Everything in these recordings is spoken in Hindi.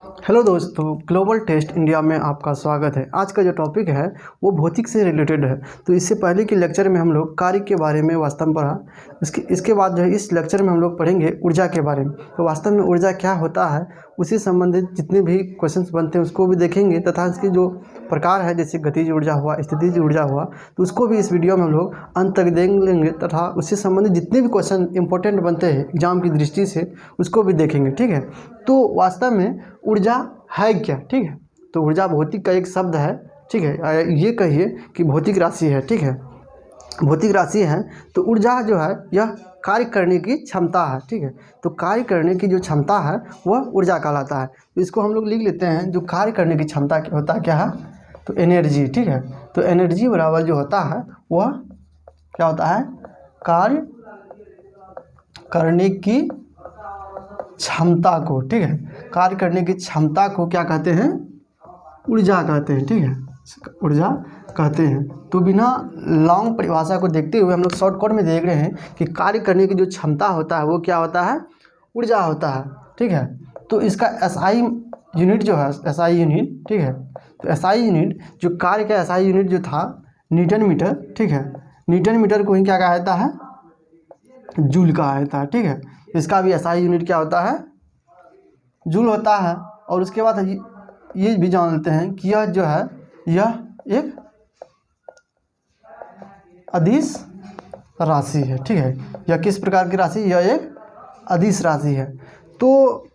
हेलो दोस्तों, ग्लोबल टेस्ट इंडिया में आपका स्वागत है। आज का जो टॉपिक है वो भौतिक से रिलेटेड है। तो इससे पहले के लेक्चर में हम लोग कार्य के बारे में वास्तव में पढ़ा। इसके बाद जो है इस लेक्चर में हम लोग पढ़ेंगे ऊर्जा के बारे में। तो वास्तव में ऊर्जा क्या होता है, उसी संबंधित जितने भी क्वेश्चंस बनते हैं उसको भी देखेंगे, तथा इसकी जो प्रकार है जैसे गतिज ऊर्जा हुआ, स्थितिज ऊर्जा हुआ, तो उसको भी इस वीडियो में हम लोग अंत तक देख लेंगे, तथा उससे संबंधित जितने भी क्वेश्चन इंपॉर्टेंट बनते हैं एग्जाम की दृष्टि से उसको भी देखेंगे। ठीक है, तो वास्तव में ऊर्जा है क्या? ठीक है, तो ऊर्जा भौतिक का एक शब्द है। ठीक है, ये कहिए कि भौतिक राशि है। ठीक है, भौतिक राशि है तो ऊर्जा जो है यह कार्य करने की क्षमता है। ठीक है, तो कार्य करने की जो क्षमता है वह ऊर्जा कहलाता है। तो इसको हम लोग लिख लेते हैं, जो कार्य करने की क्षमता होता क्या है, तो एनर्जी। ठीक है, तो एनर्जी बराबर जो होता है वह क्या होता है, कार्य करने की क्षमता को। ठीक है, कार्य करने की क्षमता को क्या कहते हैं, ऊर्जा कहते हैं। ठीक है, ऊर्जा कहते हैं। तो बिना लॉन्ग परिभाषा को देखते हुए हम लोग शॉर्टकट में देख रहे हैं कि कार्य करने की जो क्षमता होता है वो क्या होता है, ऊर्जा होता है। ठीक है, तो इसका एसआई यूनिट जो है, एसआई यूनिट, ठीक है, तो एसआई यूनिट जो कार्य का एसआई यूनिट जो था न्यूटन मीटर। ठीक है, न्यूटन मीटर को ही क्या कहा जाता है, जूल कहा जाता है। ठीक है, इसका भी एसआई यूनिट क्या होता है, जूल होता है। और उसके बाद ये भी जान लेते हैं कि यह जो है यह एक अदिश राशि है। ठीक है, यह किस प्रकार की राशि, यह एक अदिश राशि है। तो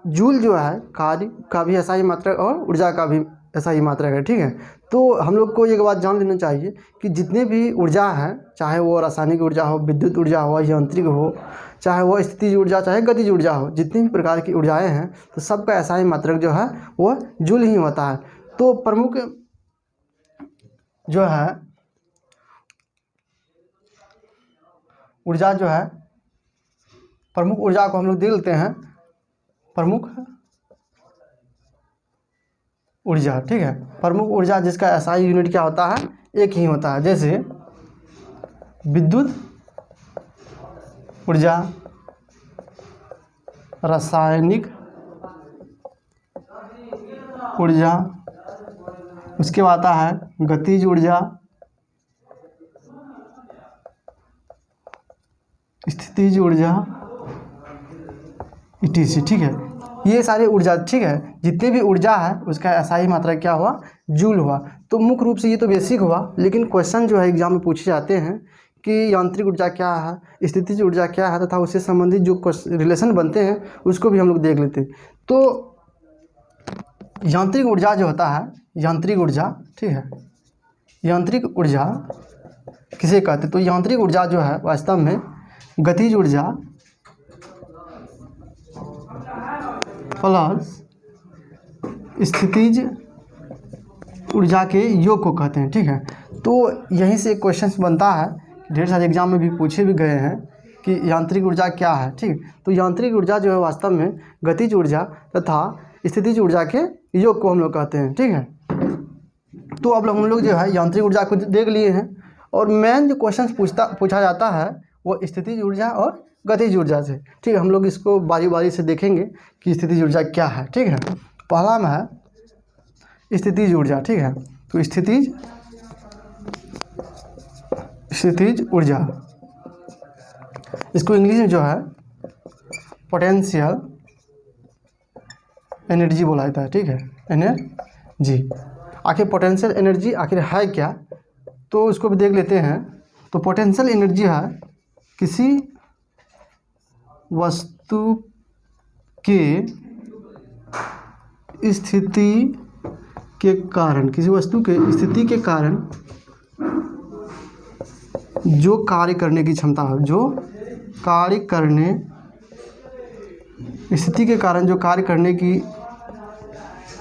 जूल जो है कार्य का भी एसआई मात्रक और ऊर्जा का भी एसआई मात्रक है। ठीक है, तो हम लोग को एक बात जान लेना चाहिए कि जितने भी ऊर्जा हैं, चाहे वो रासायनिक ऊर्जा हो, विद्युत ऊर्जा हो, यांत्रिक हो, चाहे वो स्थितिज ऊर्जा, चाहे गतिज ऊर्जा हो, जितनी भी प्रकार की ऊर्जाएं हैं तो सबका एसआई मात्रक जो है वो जूल ही होता है। तो प्रमुख जो है ऊर्जा जो है, प्रमुख ऊर्जा को हम लोग देख लेते हैं, प्रमुख ऊर्जा। ठीक है, प्रमुख ऊर्जा जिसका एसआई यूनिट क्या होता है, एक ही होता है। जैसे विद्युत ऊर्जा, रासायनिक ऊर्जा, उसके बाद आता है गतिज ऊर्जा, स्थितिज ऊर्जा, ईटीसी। ठीक है, ये सारे ऊर्जा, ठीक है, जितने भी ऊर्जा है उसका एसआई मात्रा क्या हुआ, जूल हुआ। तो मुख्य रूप से ये तो बेसिक हुआ, लेकिन क्वेश्चन जो है एग्जाम में पूछे जाते हैं कि यांत्रिक ऊर्जा क्या है, स्थितिज ऊर्जा क्या है, तथा उससे संबंधित जो रिलेशन बनते हैं उसको भी हम लोग देख लेते हैं। तो यांत्रिक ऊर्जा जो होता है, यांत्रिक ऊर्जा, ठीक है, यांत्रिक ऊर्जा किसे कहते हैं, तो यांत्रिक ऊर्जा जो है वास्तव में गतिज ऊर्जा प्लस स्थितिज ऊर्जा के योग को कहते हैं। ठीक है, तो यहीं से क्वेश्चन बनता है, ढेर सारे एग्जाम में भी पूछे भी गए हैं कि यांत्रिक ऊर्जा क्या है। ठीक, तो यांत्रिक ऊर्जा जो है वास्तव में गतिज ऊर्जा तथा स्थितिज ऊर्जा के योग को हम लोग कहते हैं। ठीक है, तो अब हम लोग जो है यांत्रिक ऊर्जा को देख लिए हैं, और मेन जो क्वेश्चन पूछा जाता है वो स्थितिज ऊर्जा और गतिज ऊर्जा से। ठीक है, हम लोग इसको बारी बारी से देखेंगे कि स्थितिज ऊर्जा क्या है। ठीक है, पहला में है स्थितिज ऊर्जा। ठीक है, तो स्थितिज ऊर्जा, इसको इंग्लिश में जो है पोटेंशियल एनर्जी बोला जाता है। ठीक है, एनर्जी, आखिर पोटेंशियल एनर्जी आखिर है क्या, तो उसको भी देख लेते हैं। तो पोटेंशियल एनर्जी है किसी वस्तु के स्थिति के कारण, किसी वस्तु के स्थिति के कारण जो कार्य करने की क्षमता है, जो कार्य करने, स्थिति के कारण जो कार्य करने की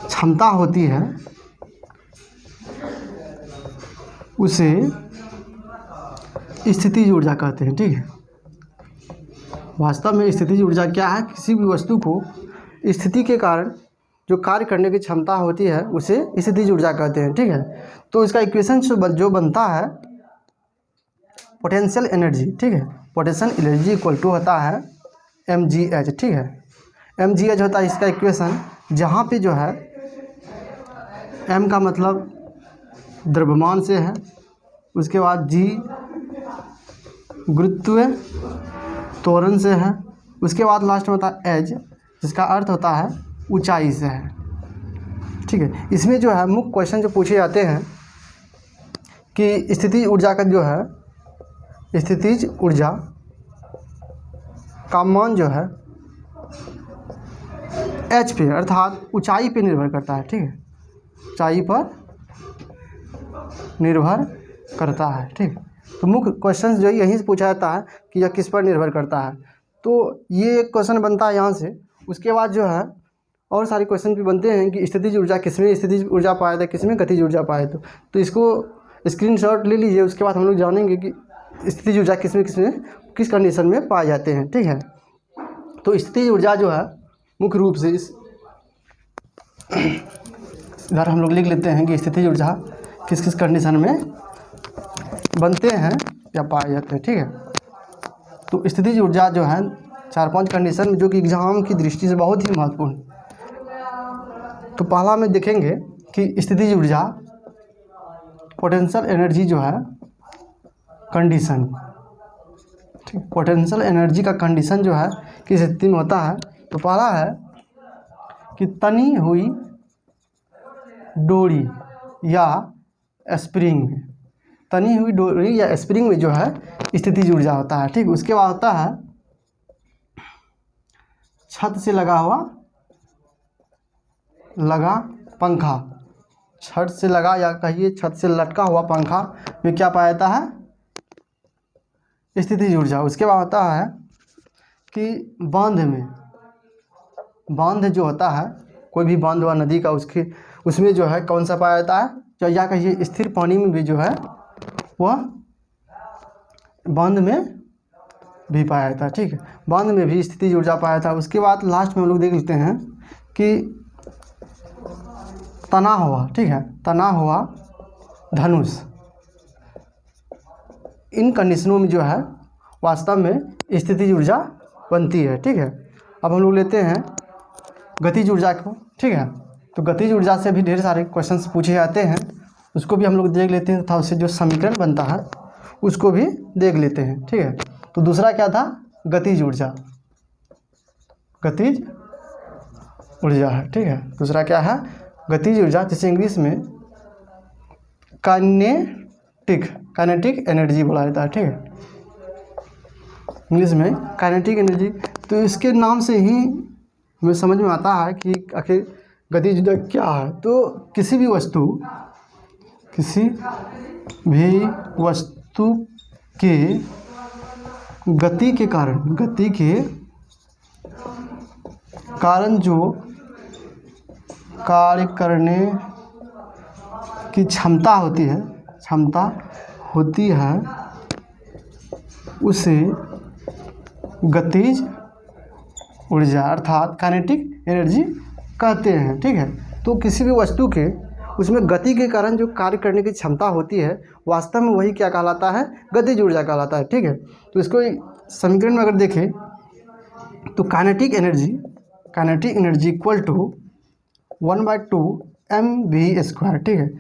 क्षमता होती है उसे स्थितिज ऊर्जा कहते हैं। ठीक है, वास्तव में स्थितिज ऊर्जा क्या है, किसी भी वस्तु को स्थिति के कारण जो कार्य करने की क्षमता होती है उसे स्थितिज ऊर्जा कहते हैं। ठीक है, तो इसका इक्वेशन जो बनता है पोटेंशियल एनर्जी। ठीक है, पोटेंशियल एनर्जी इक्वल टू होता है mgh। ठीक है, mgh होता है इसका इक्वेशन जहाँ पे जो है m का मतलब द्रव्यमान से है, उसके बाद g गुरुत्व त्वरण से है, उसके बाद लास्ट में होता है एज, जिसका अर्थ होता है ऊंचाई से है। ठीक है, इसमें जो है मुख्य क्वेश्चन जो पूछे जाते हैं कि स्थितिज ऊर्जा का जो है, स्थितिज ऊर्जा का मान जो है एच पे अर्थात ऊंचाई पे निर्भर करता है। ठीक है, ऊंचाई पर निर्भर करता है। ठीक, तो मुख्य क्वेश्चन जो यहीं से पूछा जाता है कि यह किस पर निर्भर करता है। तो ये एक क्वेश्चन बनता है यहाँ से। उसके बाद जो है और सारे क्वेश्चन भी बनते हैं कि स्थितिज ऊर्जा किसमें स्थितिज ऊर्जा पाया था, किसमें गतिज ऊर्जा पाया। तो इसको स्क्रीनशॉट ले लीजिए। उसके बाद हम लोग जानेंगे कि स्थितिज ऊर्जा किसमें किसमें किस कंडीशन में पाए जाते हैं। ठीक है, तो स्थितिज ऊर्जा जो है मुख्य रूप से इधर हम लोग लिख लेते हैं कि स्थितिज ऊर्जा किस किस कंडीशन में बनते हैं या पाए जाते हैं। ठीक है, तो स्थितिज ऊर्जा जो है 4-5 कंडीशन में, जो कि एग्जाम की दृष्टि से बहुत ही महत्वपूर्ण। तो पहला में देखेंगे कि स्थितिज ऊर्जा पोटेंशियल एनर्जी जो है कंडीशन। ठीक, पोटेंशियल एनर्जी का कंडीशन जो है किस स्थिति में होता है। तो पहला है कि तनी हुई डोरी या स्प्रिंग, तनी हुई डोरी या स्प्रिंग में जो है स्थितिज ऊर्जा होता है। ठीक, उसके बाद होता है छत से लगा पंखा, छत से लगा या कहिए छत से लटका हुआ पंखा में क्या पाया जाता है, स्थितिज ऊर्जा। उसके बाद होता है कि बांध जो होता है, कोई भी बांध हुआ नदी का, उसमें जो है कौन सा पाया जाता है, या कहिए स्थिर पानी में भी जो है वह बांध में भी पाया जाता है। ठीक है, बांध में भी स्थितिज ऊर्जा पाया था। उसके बाद लास्ट में हम लोग देख लेते हैं कि तना हुआ, ठीक है, तना हुआ धनुष, इन कंडीशनों में जो है वास्तव में स्थितिज ऊर्जा बनती है। ठीक है, अब हम लोग लेते हैं गतिज ऊर्जा को। ठीक है, तो गतिज ऊर्जा से भी ढेर सारे क्वेश्चंस पूछे जाते हैं, उसको भी हम लोग देख लेते हैं तथा उससे जो समीकरण बनता है उसको भी देख लेते हैं। ठीक है, तो दूसरा क्या था, गतिज ऊर्जा, गतिज ऊर्जा है। ठीक है, दूसरा क्या है, गतिज ऊर्जा, जिसे इंग्लिश में काइनेटिक एनर्जी बोला जाता है। ठीक है, इंग्लिश में काइनेटिक एनर्जी। तो इसके नाम से ही हमें समझ में आता है कि आखिर गतिज ऊर्जा क्या है। तो किसी भी वस्तु के गति के कारण जो कार्य करने की क्षमता होती है उसे गतिज ऊर्जा अर्थात काइनेटिक एनर्जी कहते हैं। ठीक है, तो किसी भी वस्तु के उसमें गति के कारण जो कार्य करने की क्षमता होती है, वास्तव में वही क्या कहलाता है, गतिज ऊर्जा कहलाता है। ठीक है, तो इसको समीकरण में अगर देखें तो kinetic energy equal to 1/2 mv²। ठीक है,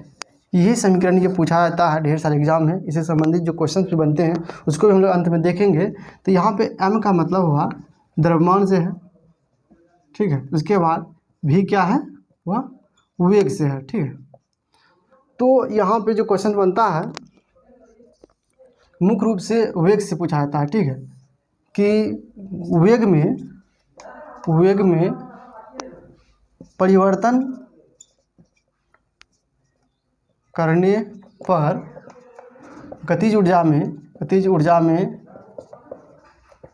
यही समीकरण ये पूछा जाता है ढेर सारे एग्जाम में, इससे संबंधित जो क्वेश्चन भी बनते हैं उसको भी हम लोग अंत में देखेंगे। तो यहाँ पे m का मतलब हुआ द्रव्यमान से है। ठीक है, उसके बाद v क्या है, वह वेग से है। ठीक है, तो यहाँ पे जो क्वेश्चन बनता है मुख्य रूप से वेग से पूछा जाता है। ठीक है, कि वेग में परिवर्तन करने पर गतिज ऊर्जा में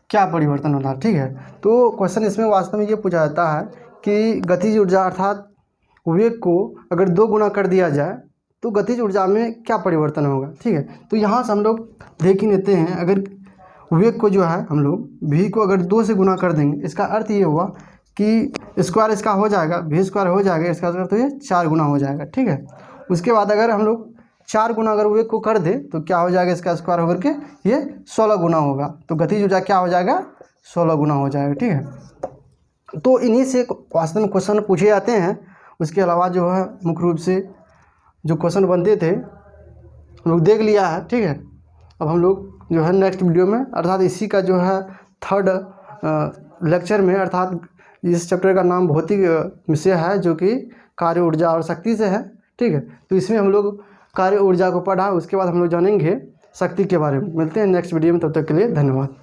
क्या परिवर्तन होता है। ठीक है, तो क्वेश्चन इसमें वास्तव में ये पूछा जाता है कि गतिज ऊर्जा अर्थात वेग को अगर 2 गुना कर दिया जाए तो गतिज ऊर्जा में क्या परिवर्तन होगा। ठीक है, तो यहाँ से हम लोग देख ही लेते हैं, अगर वेग को जो है हम लोग v को अगर 2 से गुना कर देंगे, इसका अर्थ ये हुआ कि स्क्वायर इसका हो जाएगा, v² हो जाएगा, इसका अर्थ तो ये 4 गुना हो जाएगा। ठीक है, उसके बाद अगर हम लोग 4 गुना अगर वेग को कर दे तो क्या हो जाएगा, इसका स्क्वायर होकर के ये 16 गुना होगा, तो गतिज ऊर्जा क्या हो जाएगा, 16 गुना हो जाएगा। ठीक है, तो इन्हीं से वास्तव में क्वेश्चन पूछे जाते हैं। उसके अलावा जो है मुख्य रूप से जो क्वेश्चन बनते थे हम लोग देख लिया है, ठीक है। अब हम लोग जो है नेक्स्ट वीडियो में अर्थात इसी का जो है थर्ड लेक्चर में, अर्थात इस चैप्टर का नाम भौतिक विषय है जो कि कार्य, ऊर्जा और शक्ति से है, ठीक है। तो इसमें हम लोग कार्य ऊर्जा को पढ़ा, उसके बाद हम लोग जानेंगे शक्ति के बारे में। मिलते हैं नेक्स्ट वीडियो में, तब तक के लिए धन्यवाद।